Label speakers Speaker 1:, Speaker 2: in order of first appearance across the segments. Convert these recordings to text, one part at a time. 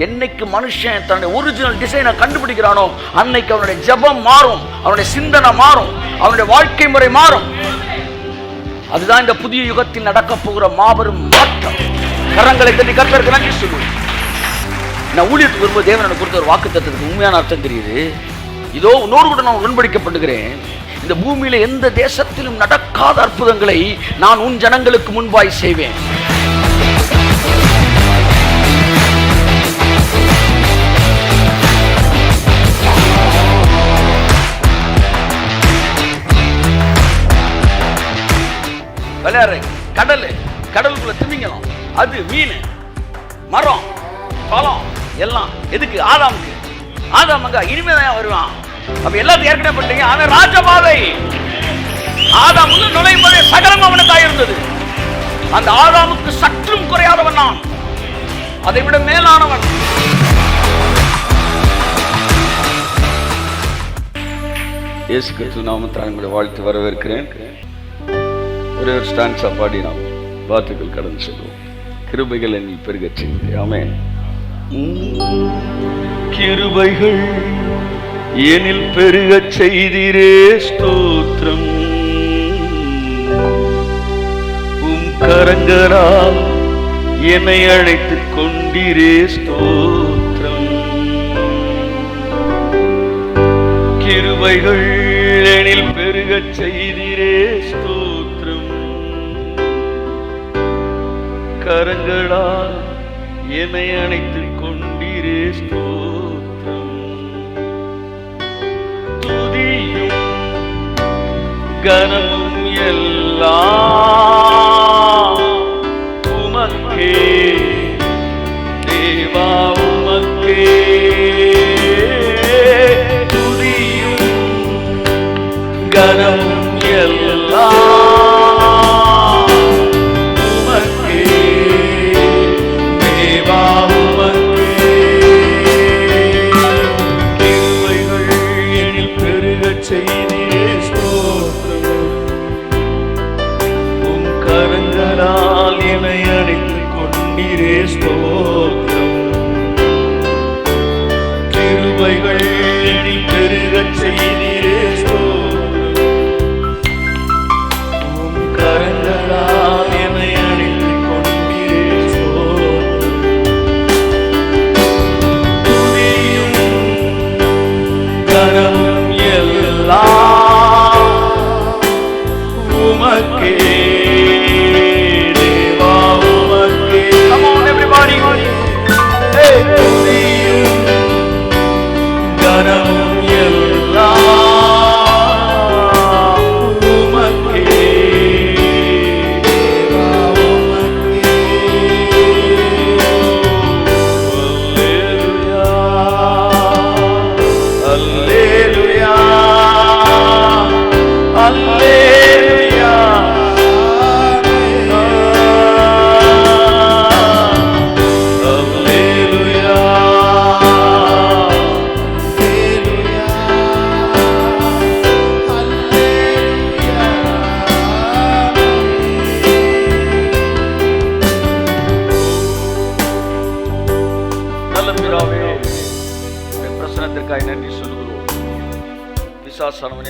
Speaker 1: என்னைக்கு மனுஷன் தன்னுடைய ஒரிஜினல் டிசைனை கண்டுபிடிக்கிறானோ அன்னைக்கு அவனுடைய ஜெபம் மாறும், அவனுடைய சிந்தனை மாறும், அவனுடைய வாழ்க்கை முறை மாறும். அதுதான் இந்த புதிய யுகத்தில் நடக்க போகிற மாபெரும் மாற்றம். கரங்களை தட்டி கர்த்தருக்கு நன்றி சொல்லுவேன். நான் ஊழியத்துக்கு வரும்போது தேவன் எனக்கு கொடுத்த ஒரு வாக்குத்தத்தத்துக்கு உண்மையான அர்த்தம் தெரியுது. இதோ இன்னொரு கூட நான் உடன்படிக்கப்படுகிறேன், இந்த பூமியில எந்த தேசத்திலும் நடக்காத அற்புதங்களை நான் உன் ஜனங்களுக்கு முன்பாய் செய்வேன். விளையாடுற கடலுக்குள்ள திமிங்கலம், அது மீன், மரம், பழம் எல்லாம் எதுக்கு? ஆதாமுக்கு. ஆதாம் அங்க இனிமேதான் வருவான். அப்ப எல்லாத்தையும் ஏற்கனவே பண்ணிட்டீங்க. ஆனா ராஜபாதை ஆதாம் உள்ள நுழையும் போதே சகலம் அவனுக்காக இருந்தது. அந்த ஆதாமுக்கு சற்றும் குறையாதவன் நான், அதை விட மேலானவன். இயேசு கிறிஸ்து நாமத்தில் உங்களை வாழ்த்து வரவேற்கிறேன். ஒரே ஒரு ஸ்டான்ஸா பாடி நாம் வார்த்தைகள் கடந்து செல்வோம். கிருபைகள் என்னில் பெருகச் செய்தீரே. ஆமென். கிருபைகள் என்னில் பெருகச் செய்தீரே, ஸ்தோத்திரம். உம் கரங்களால் என்னை அழைத்துக் கொண்டீரே, ஸ்தோத்திரம். கிருபைகள் என்னில் பெருகச் செய்தீரே, ஸ்தோத்திரம். கரங்களால் என்னை அணைத்துக் கொண்டீரே, ஸ்தோத்திரம். துதியும் கனமும் எல்லாம் உமக்கே தேவா, உமக்கே. துதியும் கனமும் எல்லாம்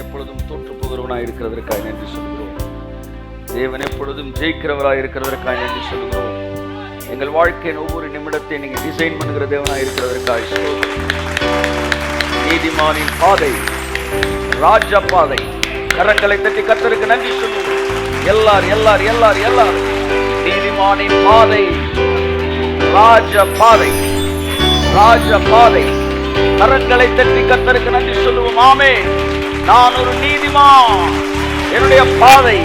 Speaker 1: எப்பொழுதும் தோற்று போகிறவனாய் இருக்கிறதற்காக நன்றி சொல்கிறோம். தேவன் எப்பொழுதும் ஜெயிக்கிறவராய் இருக்கிறதற்காக நன்றி சொல்கிறோம். எங்கள் வாழ்க்கையின் ஒவ்வொரு நிமிடத்தை நீங்க டிசைன் பண்ணுகிற தேவனாய் இருக்கிறதற்காக. நீதிமானின் பாதை ராஜ பாதை. கரங்களை தட்டி கர்த்தருக்கு நன்றி சொல்லுவோம். எல்லாரும் நீதிமானின் பாதை ராஜ பாதை, ராஜ பாதை. கரங்களை தட்டி கர்த்தருக்கு நன்றி சொல்லுவோம். ஆமென். நான் ஒரு நீதிமான், என்னுடைய பாதை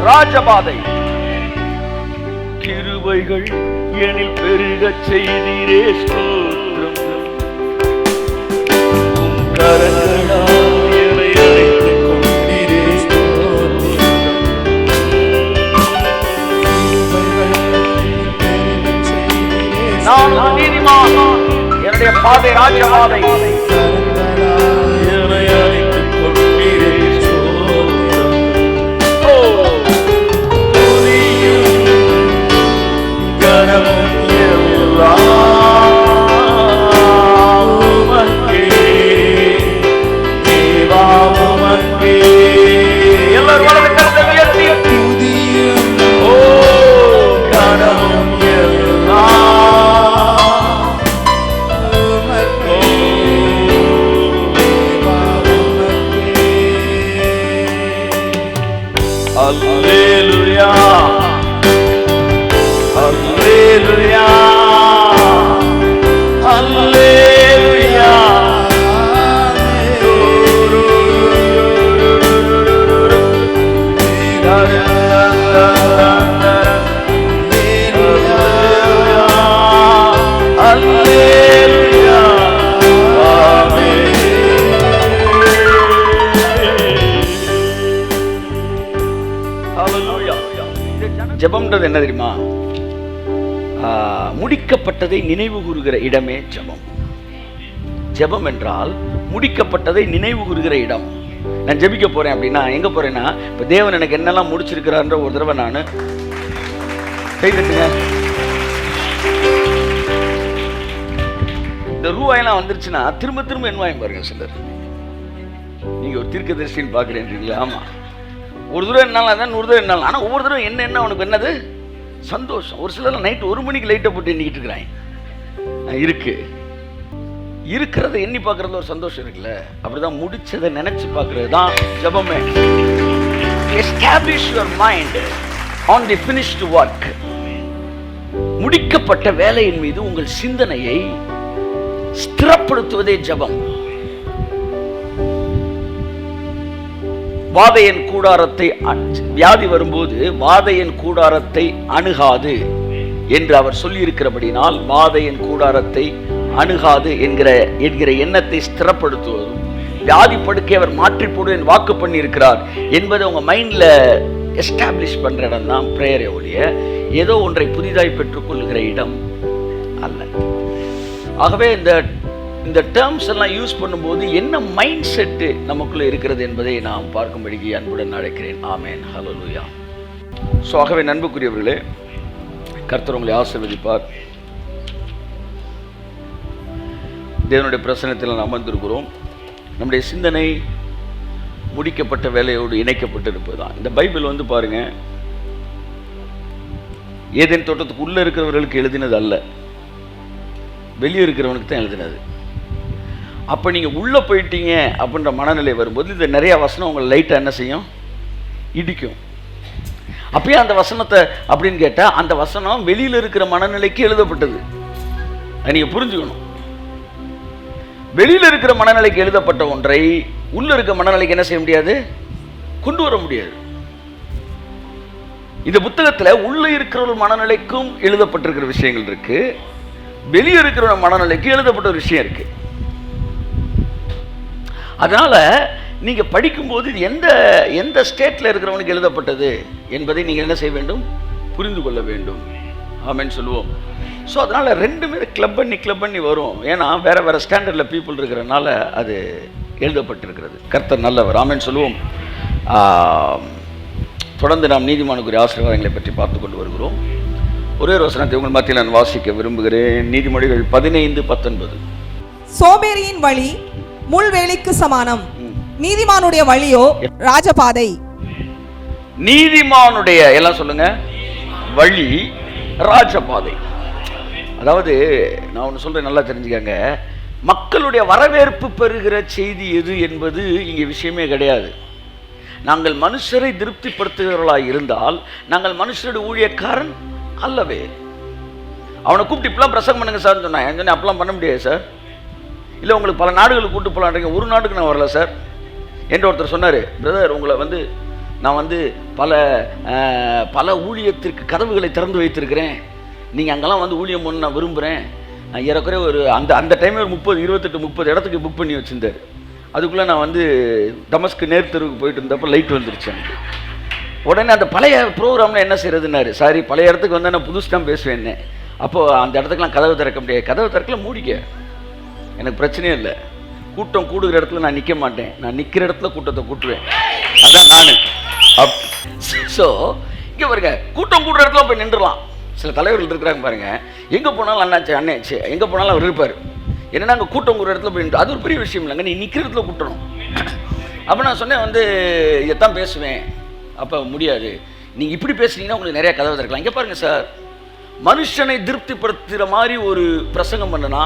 Speaker 1: ராஜபாதை. கிருபைகள் என்னில் பெருகச் செய்தீரே, ஸ்தோத்திரம். உம் கரங்களால் என்னை அழைத்துக் கொண்டீரே, ஸ்தோத்திரம். நான் ஒரு நீதிமான், என்னுடைய பாதை ராஜபாதை. கனமும் எல்லாம் ஜெபம்ன்றது என்ன தெரியுமா? முடிக்கப்பட்டதை நினைவு கூறுகிற இடமே ஜெபம். ஜெபம் என்றால் முடிக்கப்பட்டதை நினைவு கூறுகிற இடம். நான் ஜெபிக்க போறேன் அப்படின்னா எங்க போறேன்னா, இப்ப தேவன் எனக்கு என்னெல்லாம் முடிச்சிருக்கிறார்ன்ற ஒரு தடவை நான் கைதட்டுங்க. இந்த ரூபாயெல்லாம் வந்துருச்சுன்னா திரும்ப திரும்ப என்ன வாங்கி பாருங்க. சிலர் நீங்க ஒரு தீர்க்கதரிசின்னு பாக்குறீங்களா? ஆமா, ஒரு தடவை என்னாலும் அதான், ஒரு தடவை என்னாலும். ஆனா ஒவ்வொரு தடவை என்ன அவனுக்கு என்னது சந்தோஷம். ஒரு சிலர் நைட்டு 1 மணிக்கு லைட்டை போட்டு எண்ணிக்கிட்டு இருக்கிறாங்க. இருக்கு இருக்கிறத எண்ணி பார்க்கறதுல ஒரு சந்தோஷம் இருக்குல்ல, அப்படிதான் முடிச்சதை நினைச்சு பார்க்கறது தான் ஜெபமே. Establish your mind on the finished work. முடிக்கப்பட்ட வேலையின் மீது உங்கள் சிந்தனையை ஸ்திரப்படுத்துவதே ஜெபம். வாதையின் கூடாரத்தை, வியாதி வரும்போது வாதையின் கூடாரத்தை அணுகாது என்று அவர் சொல்லி இருக்கிறபடினால் வாதையின் கூடாரத்தை அணுகாது என்கிற எண்ணத்தை ஸ்திரப்படுத்துவதும், வியாதி படுக்கை அவர் மாற்றி போடுவேன் வாக்கு பண்ணி இருக்கிறார் என்பதை உங்க மைண்ட்ல எஸ்டாப்ளிஷ் பண்ற இடம் தான் பிரேயர். ஒழிய ஏதோ ஒன்றை புதிதாய் பெற்றுக்கொள்ளுகிற இடம் அல்ல. ஆகவே இந்த டேர்ம்ஸ் எல்லாம் யூஸ் பண்ணும்போது என்ன மைண்ட் செட்டு நமக்குள்ள இருக்கிறது என்பதை நாம் பார்க்கும்படிக்கு அன்புடன் அழைக்கிறேன். ஆமேன், ஹல்லேலூயா. ஸோ ஆகவே நண்புக்குரியவர்களே, கர்த்தர் உங்களை ஆசீர்வதிப்பார். தேவனுடைய பிரசன்னத்தில் நாம் அமர்ந்திருக்கிறோம். நம்முடைய சிந்தனை முடிக்கப்பட்ட வேலையோடு இணைக்கப்பட்டிருப்பதுதான். இந்த பைபிள் வந்து பாருங்க, ஏதேன் தோட்டத்துக்கு உள்ள இருக்கிறவர்களுக்கு எழுதினது அல்ல, வெளியே இருக்கிறவனுக்கு தான் எழுதினது. அப்போ நீங்கள் உள்ளே போயிட்டீங்க அப்படின்ற மனநிலை வரும்போது இந்த நிறைய வசனம் உங்களை லைட்டாக என்ன செய்யும், இடிக்கும். அப்பயே அந்த வசனத்தை அப்படின்னு கேட்டால் அந்த வசனம் வெளியில் இருக்கிற மனநிலைக்கு எழுதப்பட்டது. அதை நீங்கள் புரிஞ்சுக்கணும். வெளியில் இருக்கிற மனநிலைக்கு எழுதப்பட்ட ஒன்றை உள்ள இருக்க மனநிலைக்கு என்ன செய்ய முடியாது, கொண்டு வர முடியாது. இந்த புத்தகத்தில் உள்ள இருக்கிற ஒரு மனநிலைக்கும் எழுதப்பட்டிருக்கிற விஷயங்கள் இருக்கு, வெளியே இருக்கிற மனநிலைக்கு எழுதப்பட்ட ஒரு விஷயம் இருக்கு. அதனால நீங்க படிக்கும்போது எந்த ஸ்டேட்ல இருக்கிறவனுக்கு எழுதப்பட்டது என்பதை நீங்க என்ன செய்ய வேண்டும், புரிந்து கொள்ள வேண்டும். ஆமென் சொல்லுவோம். ஸோ அதனால ரெண்டுமே கிளப் பண்ணி வரும். ஏன்னா வேற வேற ஸ்டாண்டர்ட்ல பீப்புள் இருக்கிறதுனால அது எழுதப்பட்டிருக்கிறது. கர்த்தர் நல்லவர். ஆமென் சொல்லுவோம். தொடர்ந்து நாம் நீதிமானுக்குரிய ஆசீர்வாதங்களை பற்றி பார்த்து கொண்டு வருகிறோம். ஒரே வசனத்தை உங்கள் மத்தியில் நான் வாசிக்க விரும்புகிறேன். நீதிமொழிகள் 15:19.
Speaker 2: சோம்பேறியின் வழி முள்வேலிக்கு சமானம், நீதிமானுடைய வழியோ ராஜபாதை.
Speaker 1: நீதிமானுடைய எல்லாம் சொல்லுங்க வழி ராஜபாதை. அதாவது நான் ஒன்று சொல்றேன், நல்லா தெரிஞ்சுக்கங்க. மக்களுடைய வரவேற்பு பெறுகிற செய்தி எது என்பது இங்கே விஷயமே கிடையாது. நாங்கள் மனுஷரை திருப்திப்படுத்துகிறவர்களாக இருந்தால் நாங்கள் மனுஷருடைய ஊழியக்காரன் அல்லவே. அவனை கூப்பிட்டு இப்பெல்லாம் பிரசங்கம் பண்ணுங்க சார் சொன்னான். என் சொன்னேன் அப்பெல்லாம் பண்ண முடியாது சார். இல்லை உங்களுக்கு பல நாடுகளுக்கு கூப்பிட்டு போகலான்றீங்க, ஒரு நாட்டுக்கு நான் வரல சார் என்று ஒருத்தர் சொன்னார். பிரதர், உங்களை நான் பல ஊழியத்திற்கு கதவுகளை திறந்து வைத்திருக்கிறேன், நீங்கள் அங்கெல்லாம் ஊழியம் பண்ண நான் விரும்புகிறேன். ஏறக்குறைய ஒரு அந்த டைமில் ஒரு 28-30 இடத்துக்கு புக் பண்ணி வச்சுருந்தார். அதுக்குள்ளே நான் டமஸ்க்கு நேர்த்தெருவுக்கு போயிட்டு இருந்தப்போ லைட் வந்துருச்சு. உடனே அந்த பழைய ப்ரோக்ராமில் என்ன செய்யறதுன்னாரு, சாரி பழைய இடத்துக்கு வந்தால் நான் புதுசு தான் பேசுவேன்னு. அப்போது அந்த இடத்துக்குலாம் கதவு திறக்க முடியாது. கதவு திறக்கல, மூடிக்க, எனக்கு பிரச்சனையே இல்லை. கூட்டம் கூடுகிற இடத்துல நான் நிற்க மாட்டேன், நான் நிற்கிற இடத்துல கூட்டத்தை கூட்டுவேன். அதான் நான். ஸோ இங்கே பாருங்க, கூட்டம் கூடுற இடத்துல போய் நின்றுலாம். சில தலைவர்கள் இருக்கிறாங்க பாருங்க, எங்கே போனாலும் அண்ணாச்சு எங்கே போனாலும் அவர் இருப்பார். என்னன்னா அங்கே கூட்டம் கூடுற இடத்துல போய் நின்று, அது ஒரு பெரிய விஷயம் இல்லைங்க, நீ நிற்கிற இடத்துல கூட்டணும். அப்போ நான் சொன்னேன் இதைத்தான் பேசுவேன். அப்போ முடியாது, நீங்கள் இப்படி பேசுனீங்கன்னா உங்களுக்கு நிறைய கதவை திறக்கலாம். இங்கே பாருங்கள் சார், மனுஷனை திருப்திப்படுத்துகிற மாதிரி ஒரு பிரசங்கம் பண்ணனா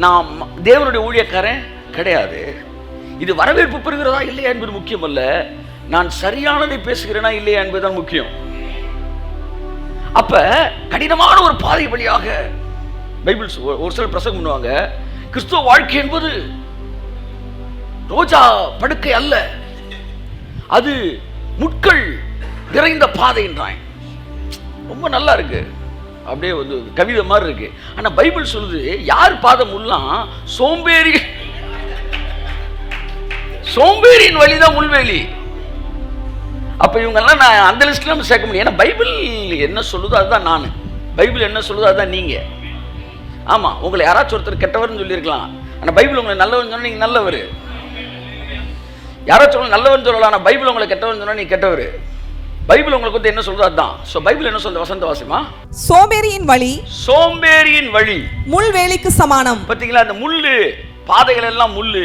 Speaker 1: நான் தேவனுடைய ஊழியக்காரன் கிடையாது. இது வரவேற்பு பெறுகிறதா இல்லையா என்பது முக்கியம் அல்ல, நான் சரியானதை பேசுகிறேனா இல்லையா என்பதுதான் முக்கியம். அப்ப கடினமான ஒரு பாதை வழியாக பைபிள்ஸ் ஒரு சில பிரசங்கம் பண்ணுவாங்க, கிறிஸ்துவ வாழ்க்கை என்பது ரோஜா படுக்கை அல்ல, அது முட்கள் நிறைந்த பாதை என்றான். ரொம்ப நல்லா இருக்கு, அப்படியே கவிதை மாதிரி இருக்கு. ஆனா பைபிள் சொல்லுது, யார் பாதம் உள்ளாம், சோம்பேறியின் வழிதான் முள்வேலி. அப்போ இவங்கெல்லாம் நான் அந்த லிஸ்ட்ல சேர்க்க முடியும். ஏன்னா பைபிள் என்ன சொல்லுதோ அதுதான் நான், பைபிள் என்ன சொல்லுதோ அதுதான் நீங்க. ஆமா, உங்களை யாராச்சும் ஒருத்தர் கெட்டவர்னு சொல்லியிருக்கலாம், ஆனால் பைபிள் உங்களை நல்லவன் சொன்னா நீங்க நல்லவர். யாராச்சும் நல்லவன் சொல்லலாம், ஆனால் பைபிள் உங்களை கெட்டவன் சொன்னா நீங்க கெட்டவர். பைபிள் உங்களுக்கு வந்து என்ன சொல்றது அதுதான். சோ பைபிள் என்ன சொல்றது? வசந்த வாசிமா,
Speaker 2: சோம்பேறியின் வழி முள்வேலிக்கு சமானம்.
Speaker 1: பாத்தீங்களா, அந்த முள்ளு பாதைகள் எல்லாம் முள்ளு,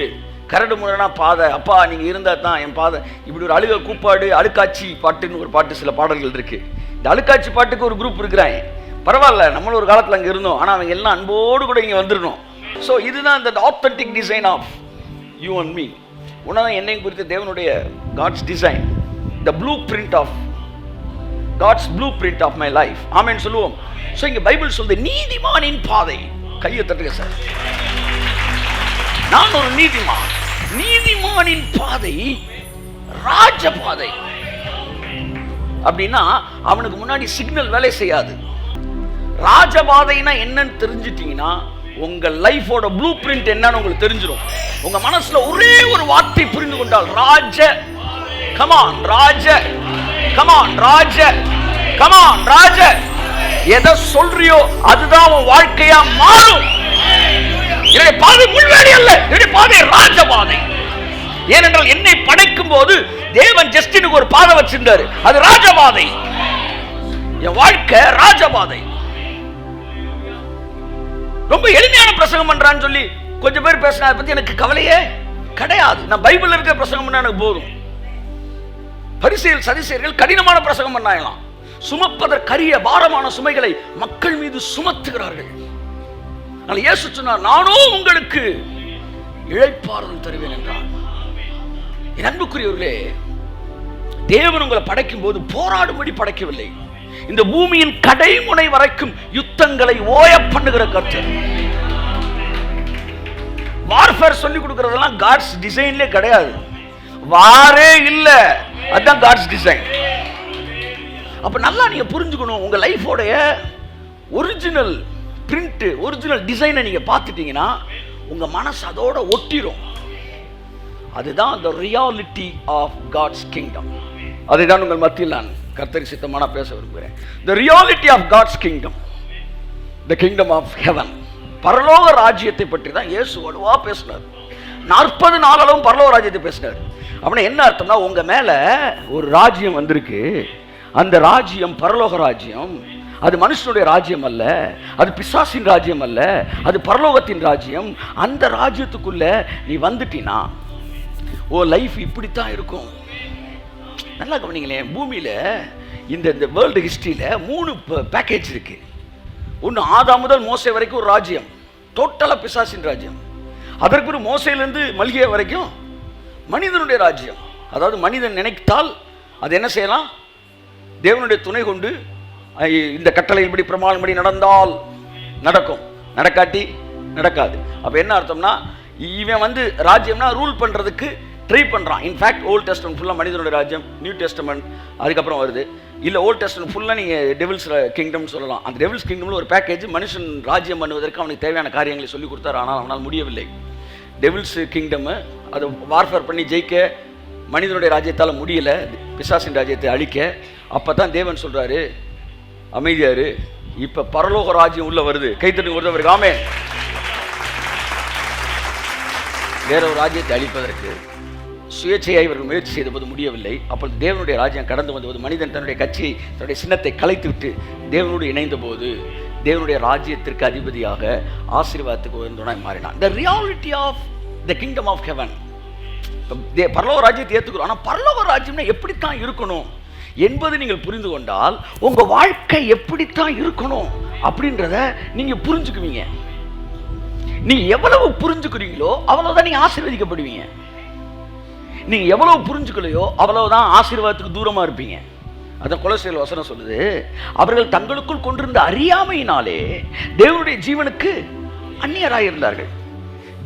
Speaker 1: கரடு முரடா பாதை. அப்பா நீங்க இருந்தா தான் என் பாதை. இப்படி ஒரு அழுக கூப்பாடு, அழுக்காட்சி பாட்டுன்னு ஒரு பாட்டு, சில பாடல்கள் இருக்கு. இந்த அழுக்காட்சி பாட்டுக்கு ஒரு குரூப் இருக்கிறாங்க. பரவாயில்ல, நம்மளும் ஒரு காலத்துல அங்க இருந்தோம், ஆனா அவங்க எல்லாம் அன்போடு கூட இங்க வந்துடணும். ஸோ இதுதான் இந்த authentic design of you and me. உன்னதான் என்னையும் குறித்து தேவனுடைய God's design, the blueprint of God's blueprint of my life. Amen சொல்லுவோம். ஸோ இங்க பைபிள் சொல்லுது நீதிமானின் பாதை. கையை தட்டுங்க சார். நான் ஒரு நீதிமான். நீதிமானின் பாதை ராஜபாதை. அப்படின்னா அவனுக்கு முன்னாடி சிக்னல் வேலை செய்யாது. ராஜபாதைனா என்னன்னு தெரிஞ்சிட்டீங்கன்னா உங்க லைஃபோட ப்ளூ பிரிண்ட் என்னன்னு உங்களுக்கு தெரிஞ்சிடும். உங்க மனசுல ஒரே ஒரு வார்த்தை புரிந்து கொண்டால் ராஜ, கமான் ராஜ, கமான் ராஜ, கமான் ராஜ, எதை சொல்றியோ அதுதான் உன் வாழ்க்கையா மாறும். என்னுடைய பாதை முள்வேலி அல்ல, என்னுடைய பாதை ராஜபாதை. ஏனென்றால் என்னை படைக்கும் போது தேவன் ஜஸ்டினுக்கு ஒரு பாதை வச்சிருந்தாரு, அது ராஜபாதை. என் வாழ்க்கை ராஜபாதை. ரொம்ப எளிமையான பிரசங்கம் பண்றான்னு சொல்லி கொஞ்சம் பேர் பேசினா அதை பத்தி எனக்கு கவலையே கிடையாது. நான் பைபிள்ல இருக்க பிரசங்கம் பண்ணா எனக்கு போதும். பரிசேயர் சதிசேயர்கள் கடினமான பிரசங்கம் பண்ணாங்களாம். சுமப்பதற்கரிய பாரமான சுமைகளை மக்கள் மீது சுமத்துகிறார்கள். இயேசு சொன்னார், நானும் உங்களுக்கு இளைப்பாறுதல் தருவேன் என்றார். என் அன்புக்குரியவர்களே, தேவன் உங்களை படைக்கும் போது போராடும்படி படைக்கவில்லை. இந்த பூமியின் கடைமுனை வரைக்கும் யுத்தங்களை ஓய பண்ணுகிற கர்த்தர். வார்ஃபேர் சொல்லி கொடுக்கிறதெல்லாம் காட்ஸ் டிசைன்லே கிடையாது. வாரே இல்ல, அதுதான் காட்ஸ் டிசைன். அப்ப நல்லா நீங்க புரிஞ்சுக்கணும், உங்க லைஃபோடைய ஒரிஜினல் பிரிண்ட், ஒரிஜினல் டிசைனை நீங்க பார்த்துட்டீங்கன்னா உங்க மனசு அதோட ஒட்டிரும். அதுதான் the reality of God's kingdom. அதுதான் உங்கள் மத்தியில் நான் கர்த்தருக்கு சித்தமான பேச விரும்புகிறேன். the reality of God's kingdom, the kingdom of heaven. பரலோக ராஜ்யத்தை பற்றி தான் இயேசு வலுவா பேசினார். 40 நாளும் பரலோக ராஜ்யத்தை பேசினார். அப்படின்னா என்ன அர்த்தம்னா, உங்க மேல ஒரு ராஜ்யம் வந்திருக்கு. அந்த ராஜ்யம் பரலோக ராஜ்யம். அது மனுஷனுடைய ராஜ்யம் அல்ல, அது பிசாசின் ராஜ்யம் அல்ல, அது பரலோகத்தின் ராஜ்யம். அந்த ராஜ்யத்துக்குள்ள நீ வந்துட்டீனா ஓ லைஃப் இப்படித்தான் இருக்கும். நல்லா கவனிங்களேன், பூமியில இந்த வேர்ல்டு ஹிஸ்டரியில 3 பேக்கேஜ் இருக்கு. ஒன்று ஆதாம் முதல் மோசே வரைக்கும் ஒரு ராஜ்யம், டோட்டலா பிசாசின் ராஜ்யம். அதற்கு பிறகு மோசையிலிருந்து மல்கியா வரைக்கும் மனிதனுடைய ராஜ்யம். அதாவது மனிதன் நினைத்தால் அது என்ன செய்யலாம், தேவனுடைய துணை கொண்டு இந்த கட்டளையின்படி பிரமாணப்படி நடந்தால் நடக்கும், நடக்காட்டி நடக்காது. அப்ப என்ன அர்த்தம்னா, இவன் வந்து ராஜ்யம்னா ரூல் பண்றதுக்கு ட்ரை பண்றான். இன்ஃபேக்ட் ஓல்ட் டெஸ்டமென்ட் ஃபுல்லா மனிதனுடைய ராஜ்யம், நியூ டெஸ்டமென்ட் அதுக்கப்புறம் வருது. இல்ல ஓல்ட் டெஸ்டமென்ட் ஃபுல்லா நீங்க டெவில்ஸ் கிங்டம் சொல்லலாம். அந்த டெவில்ஸ் கிங்டம்ல ஒரு பேக்கேஜ், மனுஷன் ராஜ்யம் பண்ணுவதற்கு அவனுக்கு தேவையான காரியங்களை சொல்லி கொடுத்தாரு. ஆனால் அவனால் முடியவில்லை. டெவில்ஸ் கிங்டம் அதை வார்ஃபேர் பண்ணி ஜெயிக்க மனிதனுடைய ராஜ்யத்தால் முடியல, பிசாசின் ராஜ்யத்தை அழிக்க. அப்பதான் தேவன் சொல்றாரு, அமைதியாரு, இப்ப பரலோக ராஜ்யம் உள்ள வருது. கைத்தட்டு வருது. ஆமென். வேற ஒரு ராஜ்யத்தை அழிப்பதற்கு சுயேட்சையாய் இவர்கள் முயற்சி செய்தபோது முடியவில்லை. அப்போது தேவனுடைய ராஜ்யம் கடந்து வந்தபோது மனிதன் தன்னுடைய கட்சியை, தன்னுடைய சின்னத்தை கலைத்து விட்டு தேவனோடு இணைந்த போது தேவனுடைய ராஜ்யத்திற்கு அதிபதியாக ஆசீர்வாதத்துக்கு உயர்ந்தவனாய் மாறினான். The reality of the kingdom of heaven. பரலோக ராஜ்யத்தை ஏற்றுக்கிறோம். ஆனால் பரலோக ராஜ்யம்னா எப்படித்தான் இருக்கணும் என்பது நீங்கள் புரிந்து கொண்டால் உங்க வாழ்க்கை எப்படித்தான் இருக்கணும் அப்படின்றத நீங்க புரிஞ்சுக்குவீங்க. நீங்க எவ்வளவு புரிஞ்சுக்கிறீங்களோ அவ்வளவுதான் நீங்க ஆசீர்வதிக்கப்படுவீங்க. நீங்க எவ்வளவு புரிஞ்சுக்கலையோ அவ்வளவுதான் ஆசீர்வாதத்துக்கு தூரமா இருப்பீங்க. அதான் கொலோசியர் வசனம் சொல்லுது, அவர்கள் தங்களுக்குள் கொண்டிருந்த அறியாமையினாலே தேவனுடைய ஜீவனுக்கு அந்நியராய் இருந்தார்கள்.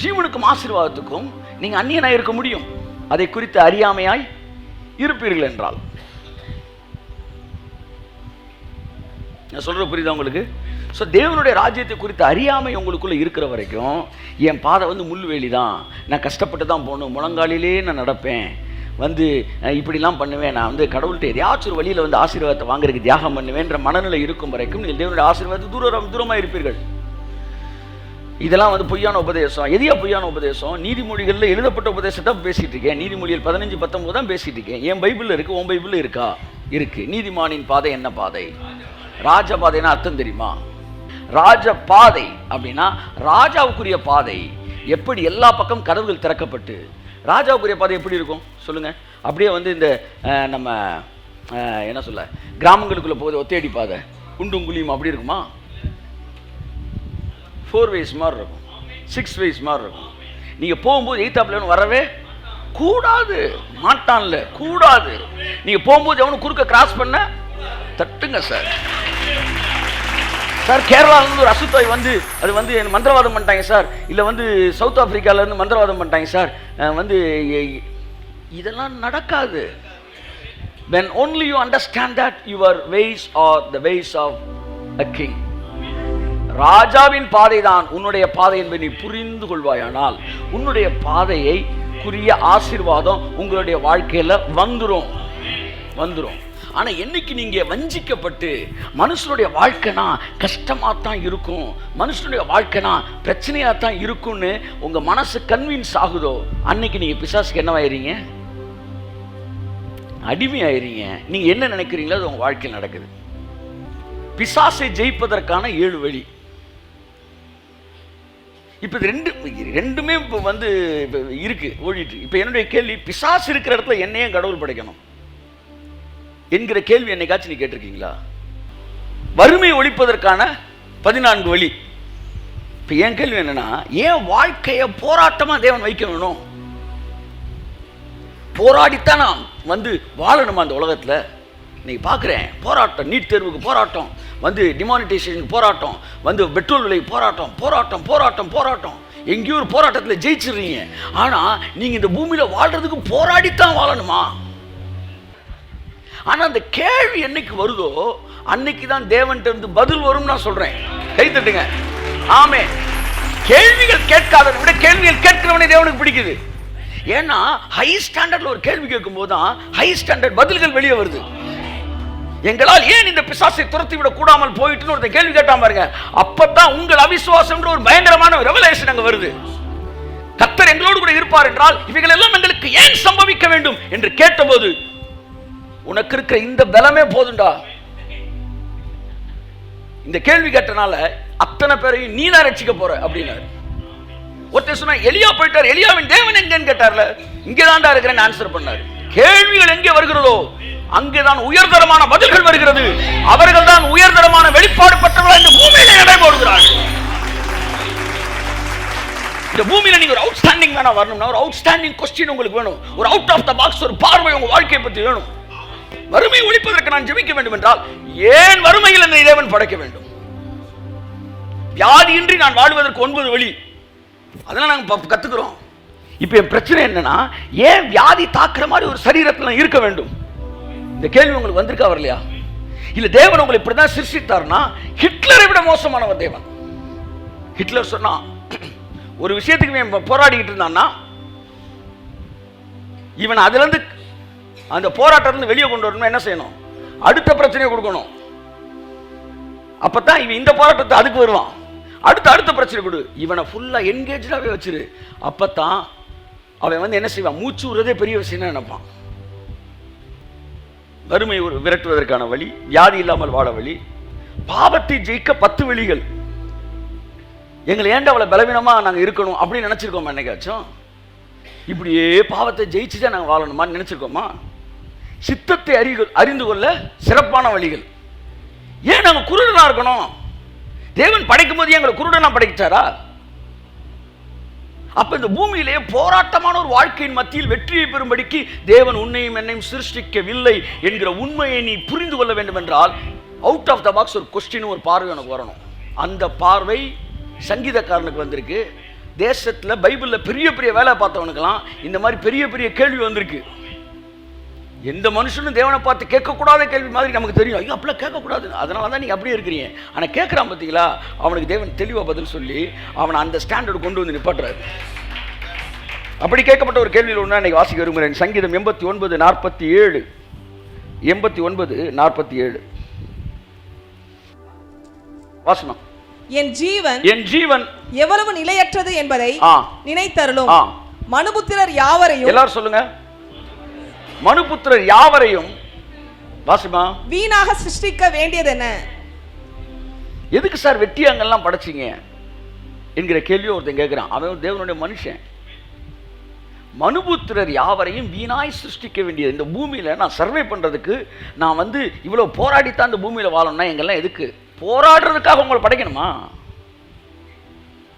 Speaker 1: ஜீவனுக்கும் ஆசீர்வாதத்துக்கும் நீங்க அந்நியனாய் இருக்க முடியும், அதை குறித்து அறியாமையாய் இருப்பீர்கள் என்றால். நான் சொல்ற புரியுதா உங்களுக்கு? ஸோ தேவனுடைய ராஜ்யத்தை குறித்த அறியாமை உங்களுக்குள்ள இருக்கிற வரைக்கும் என் பாதை வந்து முள்வேலி தான், நான் கஷ்டப்பட்டு தான் போகணும், முழங்காலிலே நான் நடப்பேன், வந்து இப்படிலாம் பண்ணுவேன், நான் வந்து கடவுள்கிட்ட எதையாச்சும் ஒரு வழியில் வந்து ஆசீர்வாதத்தை வாங்குறதுக்கு தியாகம் பண்ணுவேன்ற மனநிலை இருக்கும் வரைக்கும் நீங்கள் தேவனுடைய ஆசீர்வாதத்தை தூரமாக இருப்பீர்கள். இதெல்லாம் வந்து பொய்யான உபதேசம். எதையா பொய்யான உபதேசம்? நீதிமொழிகளில் எழுதப்பட்ட உபதேசத்தை பேசிகிட்டு இருக்கேன். நீதிமொழிகள் 15-19 தான் பேசிகிட்டு இருக்கேன். என் பைபிளில் இருக்குது, உன் பைபிளில் இருக்கா? இருக்குது. நீதிமானின் பாதை என்ன பாதை? ராஜ பாதைன்னா அர்த்தம் தெரியுமா? ராஜ பாதை அப்படின்னா ராஜாவுக்குரிய பாதை. எப்படி எல்லா பக்கம் கதவுகள் திறக்கப்பட்டு ராஜாவுக்குரிய பாதை எப்படி இருக்கும் சொல்லுங்கள்? அப்படியே வந்து இந்த நம்ம என்ன சொல்ல, கிராமங்களுக்குள்ளே போகுது ஒத்தையடி பாதை, குண்டும் குழியும் அப்படி இருக்குமா? 4 ways மாதிரி இருக்கும், 6 ways மாதிரி இருக்கும். நீங்கள் போகும்போது எய்த்தாப்பில் வரவே கூடாது, மாட்டான்ல கூடாது. நீங்கள் போகும்போது எவனும் குறுக்க கிராஸ் பண்ண தட்டுங்க சார். சார் கேரளாவிலேருந்து ஒரு அசுத்தாய் வந்து அது வந்து மந்திரவாதம் பண்ணிட்டாங்க சார், இல்லை வந்து சவுத் ஆப்பிரிக்காவிலேருந்து மந்திரவாதம் பண்ணிட்டாங்க சார், வந்து இதெல்லாம் நடக்காது. when only you understand that your ways are the ways of a king. ராஜாவின் பாதை தான் உன்னுடைய பாதை என்பதை நீ புரிந்து கொள்வாயானால் உன்னுடைய பாதையை குறிய ஆசீர்வாதம் உங்களுடைய வாழ்க்கையில் வந்துடும். ஆனால் என்னைக்கு நீங்கள் வஞ்சிக்கப்பட்டு மனுஷனுடைய வாழ்க்கைனா கஷ்டமாக தான் இருக்கும், மனுஷனுடைய வாழ்க்கைனா பிரச்சனையாக தான் இருக்கும்னு உங்கள் மனசு கன்வின்ஸ் ஆகுதோ, அன்னைக்கு நீங்கள் பிசாசுக்கு என்னவாயிறீங்க? அடிமையாயிறீங்க. நீங்கள் என்ன நினைக்கிறீங்களோ அது உங்கள் வாழ்க்கையில் நடக்குது. பிசாசை ஜெயிப்பதற்கான 7 வழி. இப்போ ரெண்டுமே இப்போ வந்து இருக்கு, ஓடிட்டு. இப்போ என்னுடைய கேள்வி, பிசாசு இருக்கிற இடத்துல என்னையே கடவுள் படைக்கணும் என்கிற கேள்வி என்னைக்காச்சும் நீ கேட்டிருக்கீங்களா? வறுமையை ஒழிப்பதற்கான 14 வழி. இப்போ என் கேள்வி என்னன்னா, ஏன் வாழ்க்கையை போராட்டமாக தேவன் வைக்க வேணும்? போராடித்தான் நான் வந்து வாழணுமா அந்த உலகத்தில்? இன்னைக்கு பார்க்குறேன் போராட்டம், நீட் தேர்வுக்கு போராட்டம், வந்து டிமானிட்டைசேஷனுக்கு போராட்டம், வந்து பெட்ரோல் விலை போராட்டம், போராட்டம் போராட்டம் போராட்டம். எங்கேயோ ஒரு போராட்டத்தில் ஜெயிச்சிடுறீங்க. ஆனால் நீங்கள் இந்த பூமியில் வாழ்கிறதுக்கு போராடித்தான் வாழணுமா? ஆனால் அந்த கேள்வி என்னைக்கு வருதோ அன்னைக்கு தான் தேவன்கிட்ட இருந்து பதில் வரும். நான் சொல்கிறேன், கை தட்டுங்க. ஆமே. கேள்விகள் கேட்காதவனை விட கேள்விகள் கேட்கிறவனே தேவனுக்கு பிடிக்குது. ஏன்னா ஹை ஸ்டாண்டர்ட்ல ஒரு கேள்வி கேட்கும் போது தான் ஹை ஸ்டாண்டர்ட் பதில்கள் வெளியே வருது. எங்களால் ஏன் இந்த பிசாசை துரத்தி விட கூடாமல் போயிட்டுன்னு ஒரு கேள்வி கேட்டாம பாருங்க, அப்பதான் உங்கள் அவிசுவாசம் ஒரு பயங்கரமான ரெவலேஷன் அங்க வருது. கர்த்தர் எங்களோடு கூட இருப்பார் என்றால் இவைகள் எல்லாம் எங்களுக்கு ஏன் சம்பவிக்க வேண்டும் என்று கேட்டபோது, உனக்கு இருக்கிற இந்த பலமே போதுண்டா. இந்த கேள்வி கேட்டனால அத்தனை பேரையும் நீ தான் ரட்சிக்க போற அப்படின்னாரு. ஒருத்தர் சொன்னா எலியா போயிட்டார், எலியாவின் தேவன் எங்கன்னு கேட்டார்ல, இங்கேதான்டா இருக்கிறேன்னு ஆன்சர் பண்ணாரு. கேள்விகள் எங்கே வருகிறதோ அங்கேதான் உயர்தரமான பதில்கள் வருகிறது. அவர்கள் தான் உயர்தரமான வெளிப்பாடு பெற்றவர்கள் இந்த பூமியில நடைபோடுகிறார்கள். இந்த பூமியில நீங்க ஒரு அவுட்ஸ்டாண்டிங் வேணா வரணும்னா ஒரு அவுட்ஸ்டாண்டிங் கொஸ்டின் உங்களுக்கு வேணும். ஒரு அவுட் ஆஃப் த பாக்ஸ் ஒரு பார்வை உங்க வாழ்க்கையை பற்றி வேணும். வறுமை ஒழிப்பதற்கு நான் ஜெபிக்க வேண்டும் என்றால் ஏன் வறுமையில் என்னை தேவன் படைக்க வேண்டும்? வியாதியின்றி நான் வாழ்வதற்கு 9 வழி. அதெல்லாம் நாங்கள் கத்துக்கிறோம். இப்போ என் பிரச்சனை என்னன்னா, ஏன் வியாதி தாக்குற மாதிரி ஒரு சரீரத்தில் இருக்க வேண்டும்? இந்த கேள்வி உங்களுக்கு வந்திருக்கா வரலையா? இல்ல தேவன் உங்களை இப்படிதான் சிருஷ்டித்தார்னா ஹிட்லரை விட மோசமானவர் தேவன். ஹிட்லர் சொன்னா ஒரு விஷயத்துக்கு போராடிக்கிட்டு இருந்தான்னா இவன் அதுல இருந்து அந்த போராட்டத்திலிருந்து வெளியே கொண்டு வரணும். என்ன செய்யணும்? அடுத்த பிரச்சனையை கொடுக்கணும். அப்பதான் இவன் இந்த போராட்டத்தை அதுக்கு வருவான். அடுத்த பிரச்சனை கொடு, இவனை ஃபுல்லா என்கேஜாவே வச்சிரு. அப்பதான் அவன் வந்து என்ன செய்வான்? மூச்சு விடுறதே பெரிய விஷயம் நினைப்பான். வறுமை விரட்டுவதற்கான வழி, வியாதி இல்லாமல் வாழ வழி, பாவத்தை ஜெயிக்க 10 வழிகள். எங்களை ஏன்டா அவ்வளவு பலவீனமா நாங்க இருக்கணும் அப்படின்னு நினைச்சிருக்கோமா? என்னைக்காச்சும் இப்படியே பாவத்தை ஜெயிச்சுதான் நாங்க வாழணுமா நினைச்சிருக்கோமா? சித்தத்தை அறிந்து கொள்ள சிறப்பான வழிகள். ஏன் நாங்க குருடனா இருக்கணும்? தேவன் படைக்கும் போது எங்களை குருடனா படைச்சாரா? அப்ப இந்த பூமியிலே போராட்டமான ஒரு வாழ்க்கையின் மத்தியில் வெற்றியை பெறும்படிக்கு தேவன் உன்னையும் என்னையும் சிருஷ்டிக்கவில்லை என்கிற உண்மையை நீ புரிந்து கொள்ள வேண்டும் என்றால் அவுட் ஆஃப் த பாக்ஸ் ஒரு கொஸ்டின், ஒரு பார்வை உனக்கு வரணும். அந்த பார்வை சங்கீதக்காரனுக்கு வந்திருக்கு. தேசத்துல பைபிள்ல பெரிய பெரிய வேலை பார்த்தவனுக்கெல்லாம் இந்த மாதிரி பெரிய பெரிய கேள்வி வந்திருக்கு. எந்த மனுஷனும் தேவனை பார்த்து கேட்கக்கூடாத கேள்வி மாதிரி நமக்கு தெரியும். ஐயோ அப்படிலாம் கேட்கக்கூடாது, அதனால தான் நீங்கள் அப்படியே இருக்கிறீங்க. ஆனால் கேட்குறான் பார்த்தீங்களா, அவனுக்கு தேவன் தெளிவாக பதில் சொல்லி அவனை அந்த ஸ்டாண்டர்டு கொண்டு வந்து நிப்பாட்டுறாரு. அப்படி கேட்கப்பட்ட ஒரு கேள்வியில் ஒன்று இன்னைக்கு வாசிக்க விரும்புகிறேன். சங்கீதம் 89:47. 89:47 வாசனம்.
Speaker 2: என் ஜீவன் எவ்வளவு நிலையற்றது என்பதை நினைத்தருளும். மனுபுத்திரர் யாவரையும்,
Speaker 1: எல்லாரும் சொல்லுங்க, மனுபுத்திரர் யாவரையும் வாசிமா
Speaker 2: வீணாக சிருஷ்டிக்க வேண்டியது என்ன?
Speaker 1: எதுக்கு சார் வெட்டியாங்கெல்லாம் படைச்சிங்க என்கிற கேள்வியை ஒருத்தன் கேட்கிறான். அவன் தேவனுடைய மனுஷன். மனுபுத்திரர் யாவரையும் வீணாய் சிருஷ்டிக்க வேண்டியது. இந்த பூமியில நான் சர்வே பண்றதுக்கு நான் இவ்வளவு போராடித்தான் இந்த பூமியில வாழணும்னா எங்கெல்லாம் எதுக்கு? போராடுறதுக்காக உங்களை படைக்கணுமா?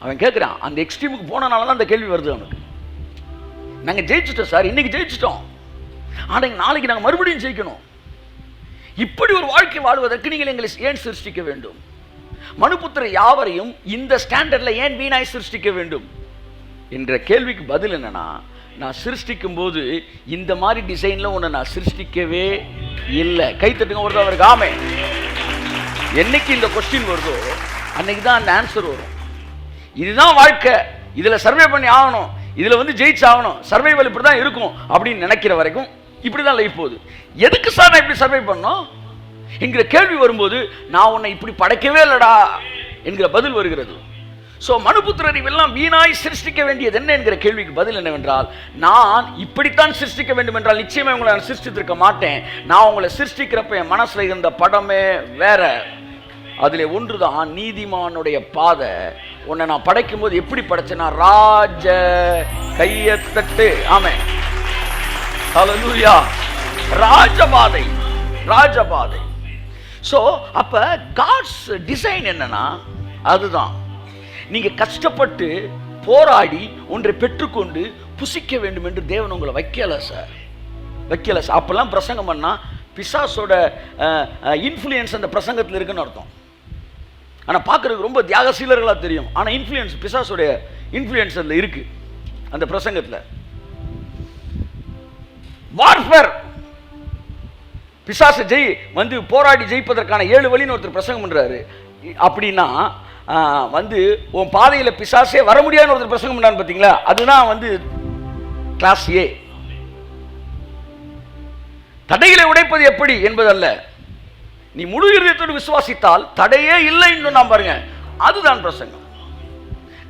Speaker 1: அவன் கேட்கிறான். அந்த எக்ஸ்ட்ரீமுக்கு போனனால தான் அந்த கேள்வி வருது அவனுக்கு. நாங்க ஜெயிச்சிட்டோம் சார், இன்னைக்கு ஜெயிச்சிட்டோம், ஆனா நாளைக்கு நாங்க மறுபடியும் ஜெயிக்கணும். இப்படி ஒரு வாழ்க்கை வாழ்வதற்கு நீங்கள் எங்களை ஏன் சிருஷ்டிக்க வேண்டும்? மனுபுத்திரர் யாவரையும் இந்த ஸ்டாண்டர்ட்ல ஏன் வீணாய் சிருஷ்டிக்க வேண்டும் என்ற கேள்விக்கு பதில் என்னன்னா, நான் சிருஷ்டிக்கும் போது இந்த மாதிரி டிசைன்ல உன்னை நான் சிருஷ்டிக்கவே இல்லை. கைத்தட்டுங்க வருது அவருக்கு. ஆமே. என்னைக்கு இந்த கொஸ்டின் வருதோ அன்னைக்கு தான் அந்த ஆன்சர் வரும். இதுதான் வாழ்க்கை, இதுல சர்வே பண்ணி ஆகணும், இதுல ஜெயிச்சு ஆகணும், சர்வைவல் இப்படி தான் இருக்கும் அப்படின்னு நினைக்கிற வரைக்கும் இப்படிதான் லைஃப் போகுது. எதுக்கு சார் நான் இப்படி சர்வை பண்ணோம் என்கிற கேள்வி வரும்போது நான் உன்னை இப்படி படைக்கவே இல்லடா என்கிற பதில் வருகிறது. சோ மனுபுத்திரர் இவெல்லாம் வீணாய் சிருஷ்டிக்க வேண்டியது என்ன என்கிற கேள்விக்கு பதில் என்னவென்றால், நான் இப்படித்தான் சிருஷ்டிக்க வேண்டும் என்றால் நிச்சயமா உங்களை நான் சிருஷ்டித்திருக்க மாட்டேன். நான் உங்களை சிருஷ்டிக்கிறப்ப என் மனசுல இருந்த படமே வேற. அதுல ஒன்றுதான் நீதிமானுடைய பாதை. உன்னை நான் படைக்கும் போது எப்படி படைச்சேன்னா ராஜ கையத்தட்டு. ஆமே, ஹல்லேலூயா. ராஜபாதை, ராஜபாதை. சோ அப்ப காட்ஸ் டிசைன் என்னன்னா அதுதான். நீங்க கஷ்டப்பட்டு போராடி ஒன்றை பெற்றுக்கொண்டு புசிக்க வேண்டும் என்று தேவன் உங்களை வைக்கல சார், வைக்கல சார். அப்பெல்லாம் பிரசங்கம் பண்ணா பிசாசோட இன்ஃப்ளூயன்ஸ் அந்த பிரசங்கத்தில் இருக்குன்னு அர்த்தம். ஆனா பார்க்கறதுக்கு ரொம்ப தியாகசீலர்களா தெரியும், ஆனா இன்ஃப்ளூயன்ஸ், பிசாசோட இன்ஃப்ளூயன்ஸ் அதுல இருக்கு அந்த பிரசங்கத்துல. வார்ஃபேர், பிசாசை போராடி ஜெயிப்பதற்கான 7 வழின்னு ஒருத்தர் பிரசங்கம் பண்றாரு. அப்படின்னா உன் பாதையில பிசாசே வர முடியாதுன்னு ஒருத்தர் பிரசங்கம் பண்ணாரு பாத்தீங்களா, அதுதான் கிளாஸ் ஏ. தடைகளை உடைப்பது எப்படி என்பதல்ல, நீ முழு இதயத்தோடு விசுவாசித்தால் தடையே இல்லை என்று நான் பாருங்க, அதுதான் பிரசங்கம்.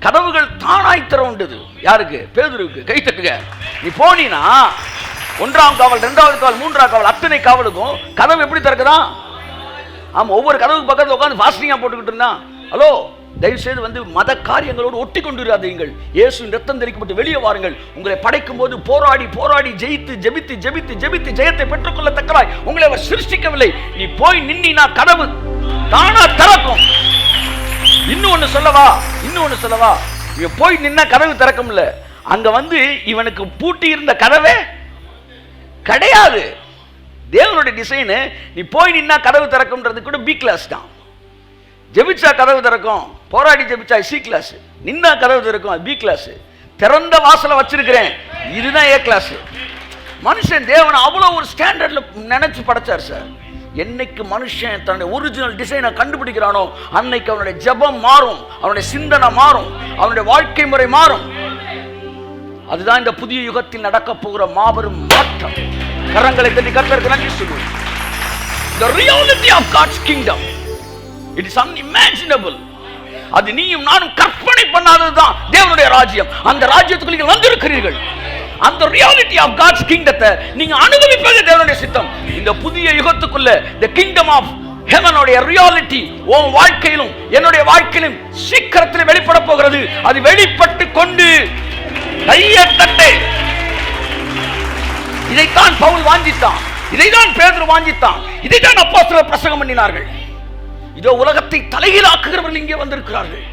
Speaker 1: கதவுகள் தானாய் திறவுண்டது. யாருக்கு? பேதுருவுக்கு. கை தட்டுங்க. நீ போனீனா 1ஆம் காவல், 2வது காவல், 3ஆம் காவல், அத்தனை காவலுக்கும் கதவு எப்படி திறக்குதான்? ஆமா, ஒவ்வொரு கதவுக்கு பக்கத்தில் உட்காந்து ஃபாஸ்டிங்கா போட்டுக்கிட்டு இருந்தான். ஹலோ, தயவு செய்து மத காரியங்களோடு ஒட்டி கொண்டிருக்காதீர்கள். இயேசுவின் ரத்தம் தெளிக்கப்பட்டு வெளியே வாருங்கள். உங்களை படைக்கும் போது போராடி போராடி ஜெயித்து ஜெபித்து ஜெபித்து ஜெபித்து ஜெயத்தை பெற்றுக்கொள்ளத்தக்கதாய் உங்களை அவர் சிருஷ்டிக்கவில்லை. நீ போய் நின்னா கதவு தானா திறக்கும். இன்னும் ஒண்ணு சொல்லவா, இவன் போய் நின்னா கதவு திறக்கும் இல்ல, அங்க இவனுக்கு பூட்டி இருந்த கதவே கிடையாது. தேவனுடைய டிசைன், நீ போய் நின்னா கதவு திறக்கும்ன்றது கூட பி கிளாஸ் தான். ஜெபிச்சா கதவு திறக்கும், போராடி ஜெபிச்சா சி கிளாஸ், நின்னா கதவு திறக்கும் பி கிளாஸ். திறந்த வாசலை வச்சிருக்கிறேன், இதுதான் ஏ கிளாஸ். மனுஷன் தேவனை அவ்வளவு ஒரு ஸ்டாண்டர்ட்ல நினைச்சு படைச்சார் சார். என்னைக்கு மனுஷன் தன்னுடைய ஒரிஜினல் டிசைனை கண்டுபிடிக்கிறானோ அன்னைக்கு அவனுடைய ஜெபம் மாறும், அவனுடைய சிந்தனை மாறும், அவனுடைய வாழ்க்கை முறை மாறும். அதுதான் இந்த புதிய யுகத்தில் நடக்க போகிற மாபெரும் மாற்றம். கரங்களை தட்டி கர்த்தருக்கு நன்றி சொல்லுவோம். The reality of God's kingdom, it is unimaginable. அது நீயும் நானும் கற்பனை பண்ணாததுதான் தேவனுடைய ராஜ்யம். அந்த ராஜ்யத்துக்கு நீங்கள் வந்திருக்கிறீர்கள். அந்த ரியாலிட்டி ஆஃப் காட்ஸ் கிங்டத்தை நீங்க அனுபவிப்பது தேவனுடைய சித்தம். இந்த புதிய யுகத்துக்குள்ள the kingdom of heaven உடைய ரியாலிட்டி உன் வாழ்க்கையிலும் என்னுடைய வாழ்க்கையிலும் சீக்கிரத்தில் வெளிப்பட போகிறது. அது வெளிப்பட்டு கொண்டு கையத்தட்டு. இதைத்தான் பவுல் வாஞ்சித்தான், இதைத்தான் பேதுரு வாஞ்சித்தான், இதைத்தான் அப்போஸ்தலர் பிரசங்கம் பண்ணினார்கள். இதோ உலகத்தை தலைகீழாக்குகிறவர்கள் இங்கே வந்திருக்கிறார்கள்.